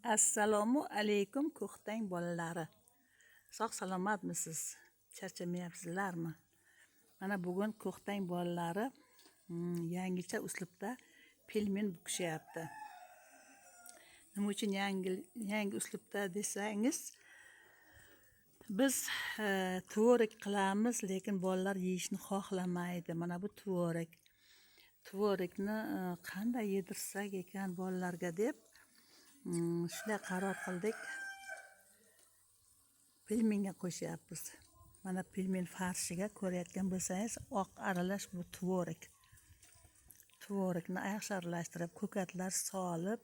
Assalomu alaykum ko'ktang bolalari. Sog' salomatmisiz? Charchamayapsizlarmi? Mana bugun ko'ktang bolalari yangicha uslubda pelmen bukishyapti. Nima uchun yangi uslubda desangiz, biz tvorog qilamiz, lekin bolalar yeyishni xohlamaydi. Mana bu tvorogni qanday yedirsak ekan bolalarga deb shunday qaror qildik. Pelmenga qo'shyapmiz. Mana pelmen farshiga ko'rayotgan bo'lsangiz, oq aralash bu tvorog. Tvorogni yaxshi aralashtirib, ko'katlar solib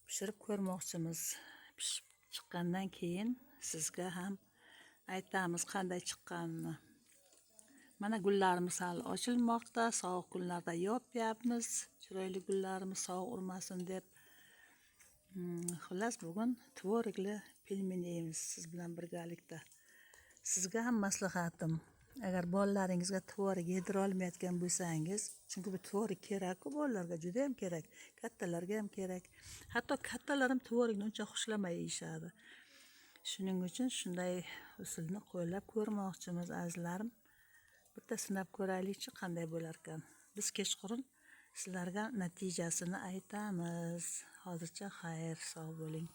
pishirib ko'rmoqchimiz. Pishib chiqqandan keyin sizga ham aytamiz qanday chiqqanini. Mana gullarimiz hali ochilmoqda, sovuq kunlarda yopyapmiz. Chiroyli gullarimiz sovuq urmasin deb. Xullas bugun tvorogli pelmen yeymiz siz bilan birgalikda. Sizga ham maslahatim, agar bolalaringizga tvorog yedira olmayotgan bo'lsangiz, chunki bu tvorog kerak-ku bolalarga, juda ham kerak, kattalarga ham kerak. Hatto kattalar ham tvorogni uncha xushlamay yeyishadi. Shuning uchun shunday usulni qo'llab ko'rmoqchimiz azizlarim. Bitta sinab ko'raylikchi qanday bo'lar ekan. Biz kechqurun sizlarga natijasini aytamiz. Hozircha xayr, sog' bo'ling.